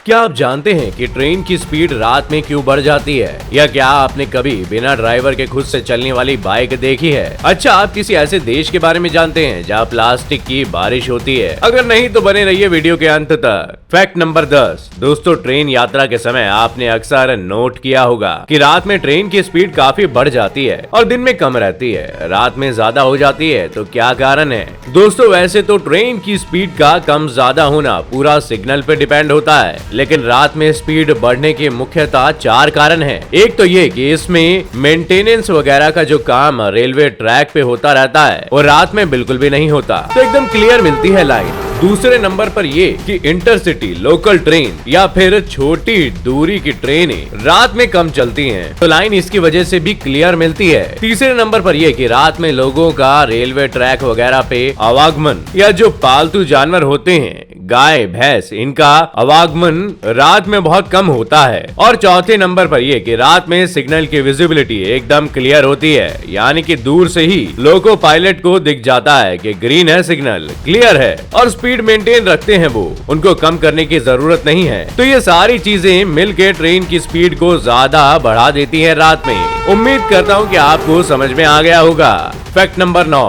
क्या आप जानते हैं कि ट्रेन की स्पीड रात में क्यों बढ़ जाती है? या क्या आपने कभी बिना ड्राइवर के खुद से चलने वाली बाइक देखी है? अच्छा, आप किसी ऐसे देश के बारे में जानते हैं जहां प्लास्टिक की बारिश होती है? अगर नहीं तो बने रहिए वीडियो के अंत तक। Fact number 10। दोस्तों, ट्रेन यात्रा के समय आपने अक्सर नोट किया होगा कि रात में ट्रेन की स्पीड काफी बढ़ जाती है और दिन में कम रहती है, रात में ज्यादा हो जाती है। तो क्या कारण है? दोस्तों, वैसे तो ट्रेन की स्पीड का कम ज्यादा होना पूरा सिग्नल पे डिपेंड होता है, लेकिन रात में स्पीड बढ़ने के मुख्यतः 4 कारण हैं। एक तो ये कि इसमें मेंटेनेंस वगैरह का जो काम रेलवे ट्रैक पे होता रहता है वो रात में बिल्कुल भी नहीं होता, तो एकदम क्लियर मिलती है लाइन। दूसरे नंबर पर ये कि इंटरसिटी, लोकल ट्रेन या फिर छोटी दूरी की ट्रेनें रात में कम चलती हैं, तो लाइन इसकी वजह से भी क्लियर मिलती है। तीसरे नंबर पर ये कि रात में लोगों का रेलवे ट्रैक वगैरह पे आवागमन या जो पालतू जानवर होते हैं, गाय भैंस, इनका आवागमन रात में बहुत कम होता है। और चौथे नंबर पर यह कि रात में सिग्नल की विजिबिलिटी एकदम क्लियर होती है, यानी कि दूर से ही लोको पायलट को दिख जाता है कि ग्रीन है, सिग्नल क्लियर है और स्पीड मेंटेन रखते हैं, वो उनको कम करने की जरूरत नहीं है। तो ये सारी चीजें मिलकर ट्रेन की स्पीड को ज्यादा बढ़ा देती है रात में। उम्मीद करता हूँ कि आपको समझ में आ गया होगा। Fact number 9।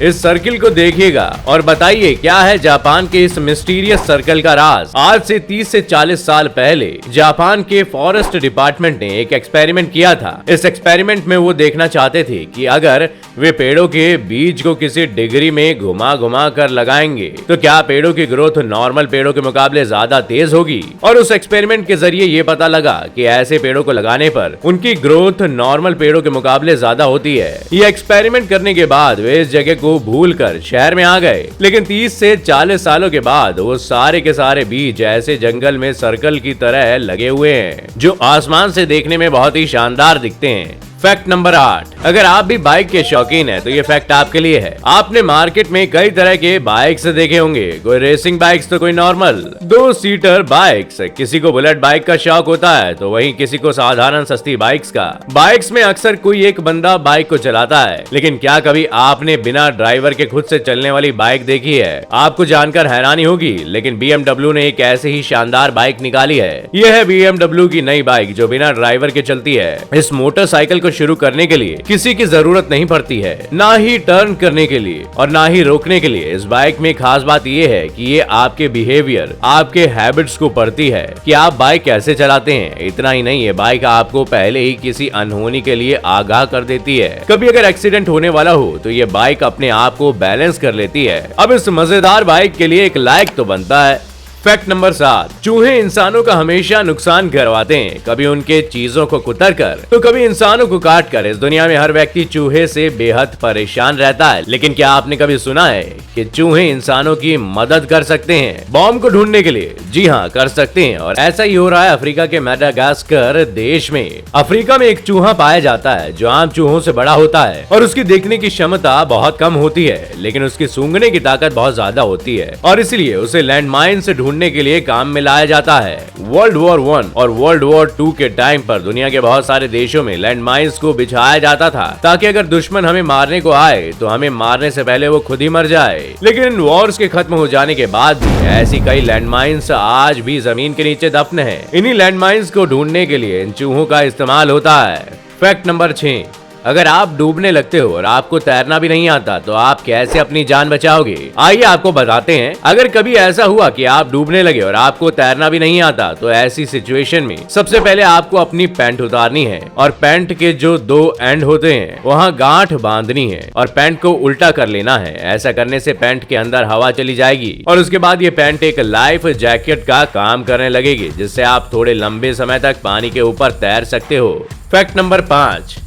इस सर्किल को देखिएगा और बताइए क्या है जापान के इस मिस्टीरियस सर्कल का राज। आज से 30 से 40 साल पहले जापान के फॉरेस्ट डिपार्टमेंट ने एक एक्सपेरिमेंट किया था। इस एक्सपेरिमेंट में वो देखना चाहते थे कि अगर वे पेड़ों के बीज को किसी डिग्री में घुमा घुमा कर लगाएंगे तो क्या पेड़ों की ग्रोथ नॉर्मल पेड़ों के मुकाबले ज्यादा तेज होगी। और उस एक्सपेरिमेंट के जरिए ये पता लगा कि ऐसे पेड़ों को लगाने पर उनकी ग्रोथ नॉर्मल पेड़ों के मुकाबले ज्यादा होती है। ये एक्सपेरिमेंट करने के बाद वे इस जगह को भूलकर शहर में आ गए, लेकिन 30 से 40 सालों के बाद वो सारे के सारे बीज ऐसे जंगल में सर्कल की तरह लगे हुए हैं जो आसमान से देखने में बहुत ही शानदार दिखते हैं। Fact number 8। अगर आप भी बाइक के शौकीन हैं तो ये फैक्ट आपके लिए है। आपने मार्केट में कई तरह के बाइक्स देखे होंगे, कोई रेसिंग बाइक्स तो कोई नॉर्मल 2 सीटर बाइक्स। किसी को बुलेट बाइक का शौक होता है तो वहीं किसी को साधारण सस्ती बाइक्स का। बाइक्स में अक्सर कोई एक बंदा बाइक को चलाता है, लेकिन क्या कभी आपने बिना ड्राइवर के खुद से चलने वाली बाइक देखी है? आपको जानकर हैरानी होगी, लेकिन BMW ने एक ऐसी ही शानदार बाइक निकाली है। यह है BMW की नई बाइक जो बिना ड्राइवर के चलती है। इस मोटरसाइकिल शुरू करने के लिए किसी की जरूरत नहीं पड़ती है, ना ही टर्न करने के लिए और ना ही रोकने के लिए। इस बाइक में खास बात यह है कि ये आपके बिहेवियर, आपके हैबिट्स को पढ़ती है कि आप बाइक कैसे चलाते हैं। इतना ही नहीं, ये बाइक आपको पहले ही किसी अनहोनी के लिए आगाह कर देती है। कभी अगर एक्सीडेंट होने वाला हो तो ये बाइक अपने आप को बैलेंस कर लेती है। अब इस मजेदार बाइक के लिए एक लाइक तो बनता है। Fact number 7। चूहे इंसानों का हमेशा नुकसान करवाते हैं, कभी उनके चीजों को कुतर कर तो कभी इंसानों को काट कर। इस दुनिया में हर व्यक्ति चूहे से बेहद परेशान रहता है, लेकिन क्या आपने कभी सुना है कि चूहे इंसानों की मदद कर सकते हैं बॉम्ब को ढूंढने के लिए? जी हाँ, कर सकते हैं। और ऐसा ही हो रहा है अफ्रीका के मेडागास्कर देश में। अफ्रीका में एक चूहा पाया जाता है जो आम चूहों से बड़ा होता है और उसकी देखने की क्षमता बहुत कम होती है, लेकिन उसकी सूंघने की ताकत बहुत ज्यादा होती है और इसलिए उसे लैंडमाइन से ढूंढने के लिए काम में लाया जाता है। वर्ल्ड वॉर 1 और वर्ल्ड वॉर 2 के टाइम पर दुनिया के बहुत सारे देशों में लैंडमाइंस को बिछाया जाता था ताकि अगर दुश्मन हमें मारने को आए तो हमें मारने से पहले वो खुद ही मर जाए। लेकिन वॉर्स के खत्म हो जाने के बाद भी ऐसी कई लैंडमाइंस आज भी जमीन के नीचे दफन है। इन्हीं लैंडमाइंस को ढूंढने के लिए इन चूहों का इस्तेमाल होता है। Fact number 6। अगर आप डूबने लगते हो और आपको तैरना भी नहीं आता तो आप कैसे अपनी जान बचाओगे? आइए आपको बताते हैं। अगर कभी ऐसा हुआ कि आप डूबने लगे और आपको तैरना भी नहीं आता तो ऐसी सिचुएशन में सबसे पहले आपको अपनी पैंट उतारनी है और पैंट के जो 2 एंड होते हैं वहाँ गांठ बांधनी है और पैंट को उल्टा कर लेना है। ऐसा करने से पैंट के अंदर हवा चली जाएगी और उसके बाद ये पैंट एक लाइफ जैकेट का काम करने लगेगी, जिससे आप थोड़े लंबे समय तक पानी के ऊपर तैर सकते हो। Fact number 5।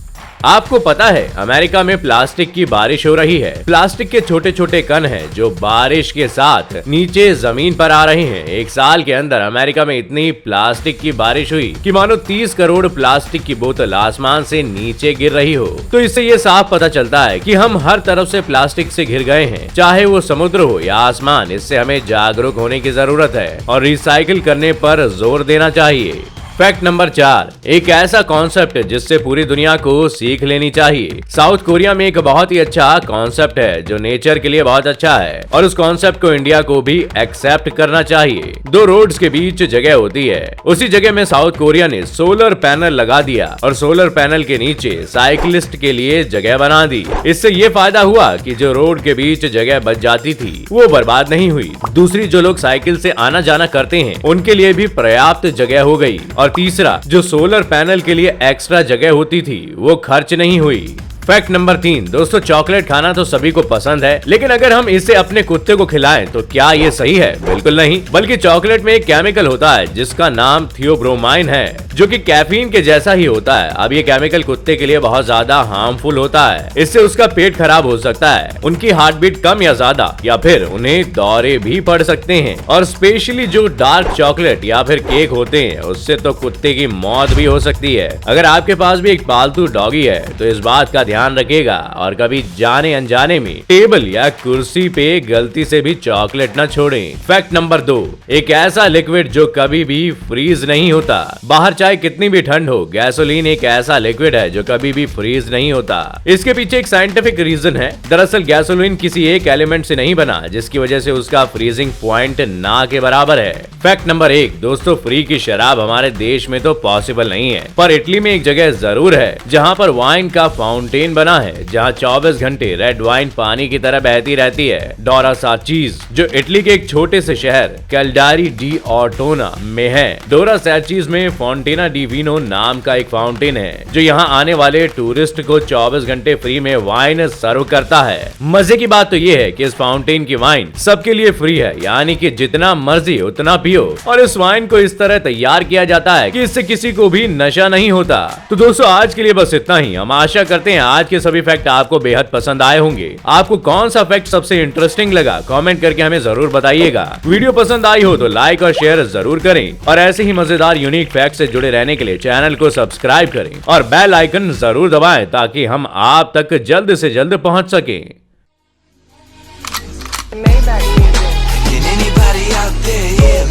आपको पता है अमेरिका में प्लास्टिक की बारिश हो रही है। प्लास्टिक के छोटे छोटे कण हैं जो बारिश के साथ नीचे जमीन पर आ रहे हैं। एक साल के अंदर अमेरिका में इतनी प्लास्टिक की बारिश हुई कि मानो 30 करोड़ प्लास्टिक की बोतल आसमान से नीचे गिर रही हो। तो इससे ये साफ पता चलता है कि हम हर तरफ से प्लास्टिक से घिर गए हैं, चाहे वो समुद्र हो या आसमान। इससे हमें जागरूक होने की जरूरत है और रिसाइकिल करने पर जोर देना चाहिए। फैक्ट नंबर 4, एक ऐसा कॉन्सेप्ट जिससे पूरी दुनिया को सीख लेनी चाहिए। साउथ कोरिया में एक बहुत ही अच्छा कॉन्सेप्ट है जो नेचर के लिए बहुत अच्छा है और उस कॉन्सेप्ट को इंडिया को भी एक्सेप्ट करना चाहिए। दो रोड्स के बीच जगह होती है, उसी जगह में साउथ कोरिया ने सोलर पैनल लगा दिया और सोलर पैनल के नीचे साइकिलिस्ट के लिए जगह बना दी। इससे ये फायदा हुआ कि जो रोड के बीच जगह बच जाती थी वो बर्बाद नहीं हुई। दूसरी, जो लोग साइकिल से आना जाना करते हैं उनके लिए भी पर्याप्त जगह हो गई। और तीसरा, जो सोलर पैनल के लिए एक्स्ट्रा जगह होती थी वो खर्च नहीं हुई। फैक्ट नंबर 3, दोस्तों चॉकलेट खाना तो सभी को पसंद है, लेकिन अगर हम इसे अपने कुत्ते को खिलाएं तो क्या ये सही है? बिल्कुल नहीं, बल्कि चॉकलेट में एक केमिकल होता है जिसका नाम थियोब्रोमाइन है, जो कि कैफीन के जैसा ही होता है। अब ये केमिकल कुत्ते के लिए बहुत ज्यादा हार्मफुल होता है। इससे उसका पेट खराब हो सकता है, उनकी हार्ट बीट कम या ज्यादा, या फिर उन्हें दौरे भी पड़ सकते हैं। और स्पेशली जो डार्क चॉकलेट या फिर केक होते हैं उससे तो कुत्ते की मौत भी हो सकती है। अगर आपके पास भी एक पालतू डॉगी है तो इस बात का ध्यान रखिएगा और कभी जाने अनजाने में टेबल या कुर्सी पे गलती से भी चॉकलेट न छोड़ें। फैक्ट नंबर 2, एक ऐसा लिक्विड जो कभी भी फ्रीज नहीं होता। बाहर चाहे कितनी भी ठंड हो, गैसोलीन एक ऐसा लिक्विड है जो कभी भी फ्रीज नहीं होता। इसके पीछे एक साइंटिफिक रीजन है। दरअसल गैसोलीन किसी एक एलिमेंट से नहीं बना जिसकी वजह से उसका फ्रीजिंग पॉइंट ना के बराबर है। फैक्ट नंबर 1, दोस्तों फ्री की शराब हमारे देश में तो पॉसिबल नहीं है, पर इटली में एक जगह जरूर है जहाँ पर वाइन का फाउंटेन बना है, जहां 24 घंटे रेड वाइन पानी की तरह बहती रहती है। डोरा सैचीज, जो इटली के एक छोटे से शहर कैल्डारी डी ऑर्टोना में है। डोरा सैचीज में फॉन्टेना डी वीनो नाम का एक फाउंटेन है जो यहां आने वाले टूरिस्ट को 24 घंटे फ्री में वाइन सर्व करता है। मजे की बात तो ये है कि इस फाउंटेन की वाइन सबके लिए फ्री है, यानी कि जितना मर्जी उतना पियो। और इस वाइन को इस तरह तैयार किया जाता है कि इससे किसी को भी नशा नहीं होता। तो दोस्तों आज के लिए बस इतना ही। हम आशा करते हैं आज के सभी फैक्ट आपको बेहद पसंद आए होंगे। आपको कौन सा फैक्ट सबसे इंटरेस्टिंग लगा कमेंट करके हमें जरूर बताइएगा। वीडियो पसंद आई हो तो लाइक और शेयर जरूर करें और ऐसे ही मजेदार यूनिक फैक्ट से जुड़े रहने के लिए चैनल को सब्सक्राइब करें और बेल आइकन जरूर दबाएं ताकि हम आप तक जल्द से जल्द पहुंच सकें। Can anybody out there hear me?